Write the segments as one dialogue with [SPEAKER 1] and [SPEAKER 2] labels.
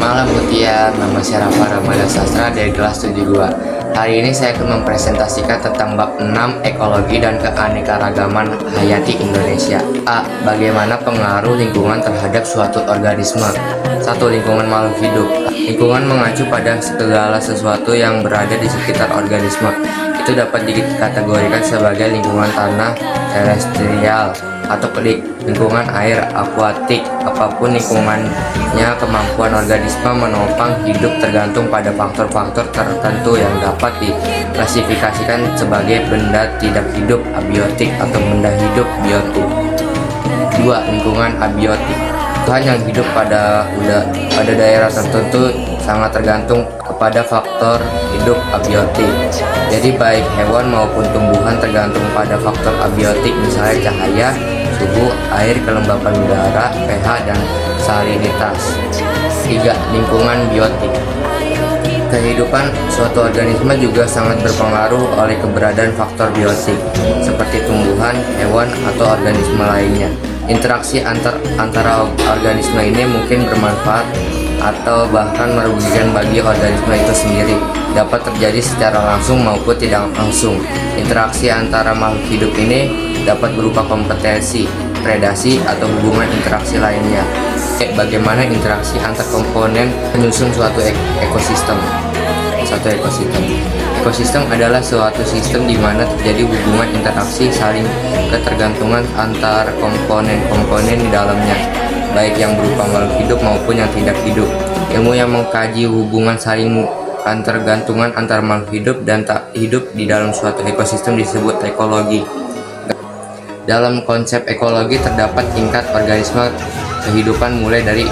[SPEAKER 1] Malam Mutia, nama saya Rafa Ramadhan Sastra dari kelas 72. Hari ini saya akan mempresentasikan tentang bab 6 ekologi dan keanekaragaman hayati Indonesia. A. Bagaimana pengaruh lingkungan terhadap suatu organisme. 1. Lingkungan makhluk hidup. Lingkungan mengacu pada segala sesuatu yang berada di sekitar organisme. Itu dapat dikategorikan sebagai lingkungan tanah, terestrial, atau lingkungan air, akuatik. Apapun lingkungannya, kemampuan organisme menopang hidup tergantung pada faktor-faktor tertentu yang dapat diklasifikasikan sebagai benda tidak hidup abiotik atau benda hidup biotik. 2. Lingkungan abiotik. Tuhan yang hidup pada daerah tertentu sangat tergantung kepada faktor hidup abiotik. Jadi baik hewan maupun tumbuhan tergantung pada faktor abiotik, misalnya cahaya, suhu, air, kelembapan udara, pH, dan salinitas. 3. Lingkungan biotik. Kehidupan suatu organisme juga sangat berpengaruh oleh keberadaan faktor biotik, seperti tumbuhan, hewan, atau organisme lainnya. Interaksi antara organisme ini mungkin bermanfaat atau bahkan merugikan bagi organisme itu sendiri, dapat terjadi secara langsung maupun tidak langsung. Interaksi antara makhluk hidup ini dapat berupa kompetensi, predasi, atau hubungan interaksi lainnya. Bagaimana interaksi antar komponen penyusun suatu ekosistem. Ekosistem adalah suatu sistem di mana terjadi hubungan interaksi saling ketergantungan antar komponen-komponen di dalamnya, baik yang berupa makhluk hidup maupun yang tidak hidup. Ilmu yang mengkaji hubungan saling ketergantungan antar makhluk hidup dan tak hidup di dalam suatu ekosistem disebut ekologi. Dalam konsep ekologi terdapat tingkat organisme kehidupan mulai dari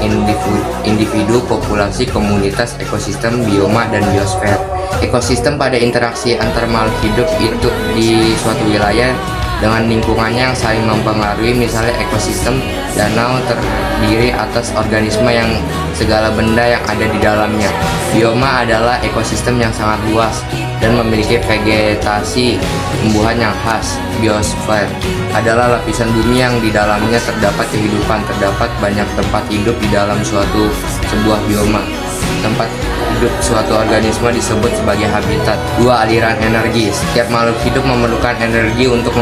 [SPEAKER 1] individu, populasi, komunitas, ekosistem, bioma, dan biosfer. Ekosistem pada interaksi antar makhluk hidup itu di suatu wilayah dengan lingkungannya yang saling mempengaruhi. Misalnya ekosistem danau terdiri atas organisme yang segala benda yang ada di dalamnya. Bioma adalah ekosistem yang sangat luas dan memiliki vegetasi tumbuhan yang khas. Biosfer adalah lapisan bumi yang di dalamnya terdapat kehidupan. Terdapat banyak tempat hidup di dalam sebuah bioma. Tempat hidup suatu organisme disebut sebagai habitat. 2. Aliran energi. Setiap makhluk hidup memerlukan energi untuk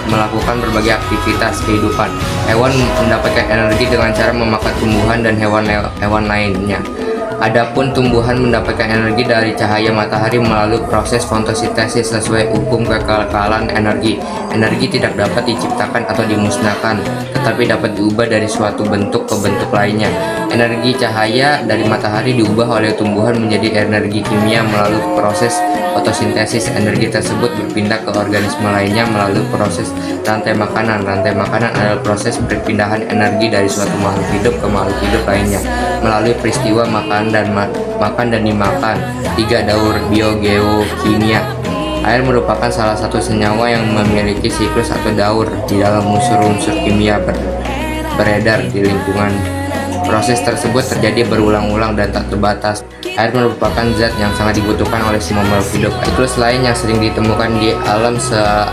[SPEAKER 1] melakukan berbagai aktivitas kehidupan. Hewan mendapatkan energi dengan cara memakan tumbuhan dan hewan lainnya. Adapun tumbuhan mendapatkan energi dari cahaya matahari melalui proses fotosintesis sesuai hukum kekekalan energi. Energi tidak dapat diciptakan atau dimusnahkan, tetapi dapat diubah dari suatu bentuk ke bentuk lainnya. Energi cahaya dari matahari diubah oleh tumbuhan menjadi energi kimia melalui proses fotosintesis. Energi tersebut berpindah ke organisme lainnya melalui proses rantai makanan. Rantai makanan adalah proses perpindahan energi dari suatu makhluk hidup ke makhluk hidup lainnya melalui peristiwa makan dan dimakan. 3. Daur biogeokimia. Air merupakan salah satu senyawa yang memiliki siklus atau daur di dalam unsur-unsur kimia beredar di lingkungan. Proses tersebut terjadi berulang-ulang dan tak terbatas. Air merupakan zat yang sangat dibutuhkan oleh semua makhluk hidup. Siklus lain yang sering ditemukan di alam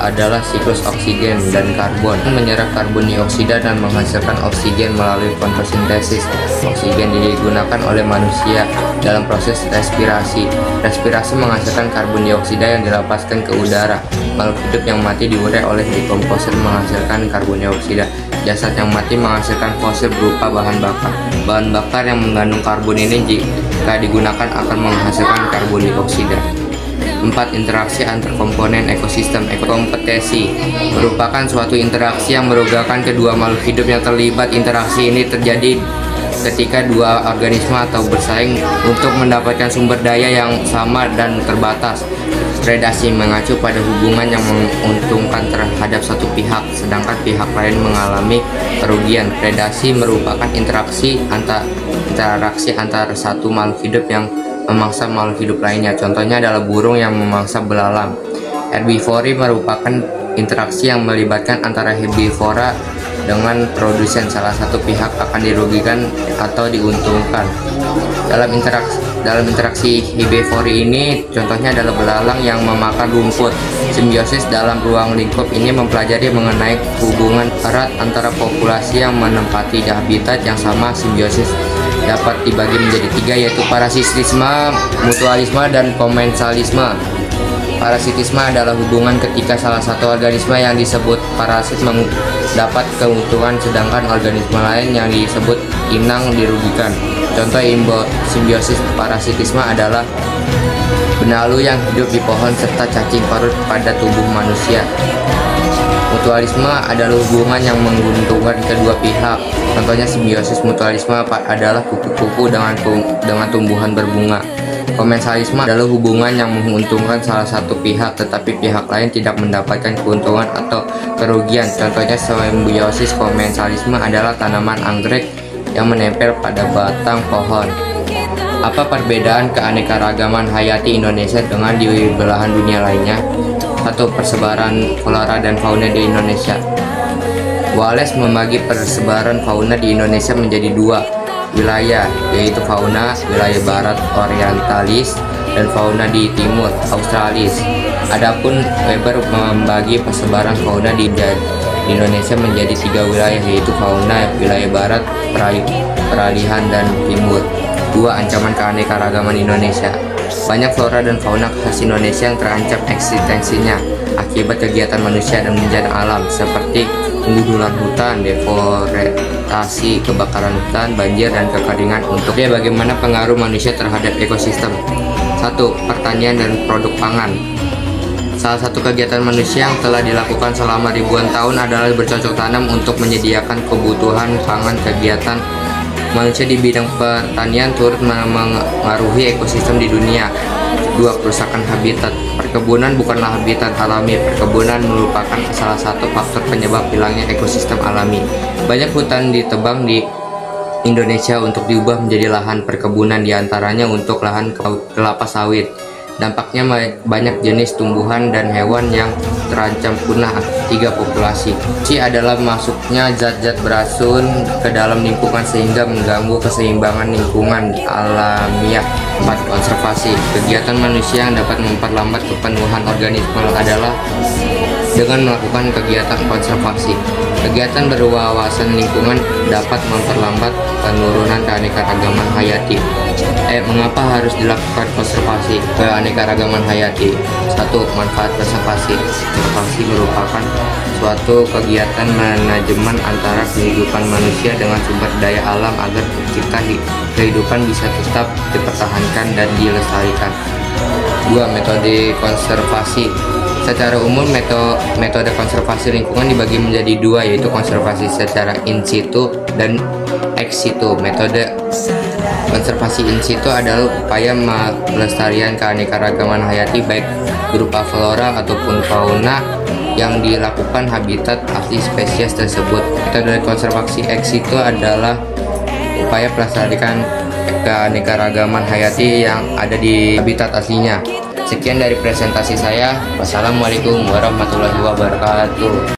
[SPEAKER 1] adalah siklus oksigen dan karbon. Menyerap karbon dioksida dan menghasilkan oksigen melalui fotosintesis. Oksigen digunakan oleh manusia dalam proses respirasi. Respirasi menghasilkan karbon dioksida yang dilepaskan ke udara. Makhluk hidup yang mati diurai oleh dekomposer menghasilkan karbon dioksida. Jasad yang mati menghasilkan fosil berupa bahan bakar. Bahan bakar yang mengandung karbon ini jika digunakan akan menghasilkan karbon dioksida. 4. Interaksi antar komponen ekosistem. Kompetensi merupakan suatu interaksi yang merugikan kedua makhluk hidup yang terlibat. Interaksi ini terjadi ketika dua organisme atau bersaing untuk mendapatkan sumber daya yang sama dan terbatas. Predasi mengacu pada hubungan yang menguntungkan terhadap satu pihak, sedangkan pihak lain mengalami kerugian. Predasi merupakan interaksi antar satu makhluk hidup yang memangsa makhluk hidup lainnya. Contohnya adalah burung yang memangsa belalang. Herbivori merupakan interaksi yang melibatkan antara herbivora dengan produsen. Salah satu pihak akan dirugikan atau diuntungkan. Dalam interaksi herbivori ini, contohnya adalah belalang yang memakan rumput. Simbiosis dalam ruang lingkup ini mempelajari mengenai hubungan erat antara populasi yang menempati habitat yang sama. Simbiosis dapat dibagi menjadi tiga, yaitu parasitisme, mutualisme, dan komensalisme. Parasitisme adalah hubungan ketika salah satu organisme yang disebut parasit mendapat keuntungan sedangkan organisme lain yang disebut inang dirugikan. Contoh simbiosis parasitisme adalah benalu yang hidup di pohon serta cacing parut pada tubuh manusia. Mutualisme adalah hubungan yang menguntungkan kedua pihak. Contohnya simbiosis mutualisme adalah kupu-kupu dengan tumbuhan berbunga. Komensalisme adalah hubungan yang menguntungkan salah satu pihak tetapi pihak lain tidak mendapatkan keuntungan atau kerugian. Contohnya simbiosis komensalisme adalah tanaman anggrek yang menempel pada batang pohon. Apa perbedaan keanekaragaman hayati Indonesia dengan di belahan dunia lainnya? 1. Persebaran flora dan fauna di Indonesia. Wallace membagi persebaran fauna di Indonesia menjadi dua wilayah, yaitu fauna wilayah barat orientalis dan fauna di timur australis. Adapun Weber membagi persebaran fauna di Indonesia menjadi tiga wilayah, yaitu fauna wilayah barat, peralihan, dan timur. 2. Ancaman keanekaragaman Indonesia. Banyak flora dan fauna khas Indonesia yang terancam eksistensinya akibat kegiatan manusia dan bencana alam seperti penggundulan hutan, deforestasi, kebakaran hutan, banjir, dan kekeringan. Untuk bagaimana pengaruh manusia terhadap ekosistem? 1. Pertanian dan produk pangan. Salah satu kegiatan manusia yang telah dilakukan selama ribuan tahun adalah bercocok tanam untuk menyediakan kebutuhan pangan. Kegiatan manusia di bidang pertanian turut mengaruhi ekosistem di dunia. 2. Kerusakan habitat. Perkebunan bukanlah habitat alami. Perkebunan merupakan salah satu faktor penyebab hilangnya ekosistem alami. Banyak hutan ditebang di Indonesia untuk diubah menjadi lahan perkebunan, diantaranya untuk lahan kelapa sawit. Dampaknya banyak jenis tumbuhan dan hewan yang terancam punah. 3. Populasi. C adalah masuknya zat-zat beracun ke dalam lingkungan sehingga mengganggu keseimbangan lingkungan alamiah. 4. Konservasi. Kegiatan manusia yang dapat memperlambat kepenuhan organisme adalah dengan melakukan kegiatan konservasi. Kegiatan berwawasan lingkungan dapat memperlambat penurunan keanekaragaman hayati. Mengapa harus dilakukan konservasi keanekaragaman hayati? 1. Manfaat konservasi. Konservasi merupakan suatu kegiatan manajemen antara kehidupan manusia dengan sumber daya alam agar cipta kehidupan bisa tetap dipertahankan dan dilestarikan. 2. Metode konservasi. Secara umum, metode konservasi lingkungan dibagi menjadi dua, yaitu konservasi secara in situ dan ex situ. Metode konservasi in situ adalah upaya pelestarian keanekaragaman hayati baik berupa flora ataupun fauna yang dilakukan habitat asli spesies tersebut. Metode konservasi ex situ adalah upaya pelestarian keanekaragaman hayati yang ada di habitat aslinya. Sekian dari presentasi saya. Wassalamualaikum warahmatullahi wabarakatuh.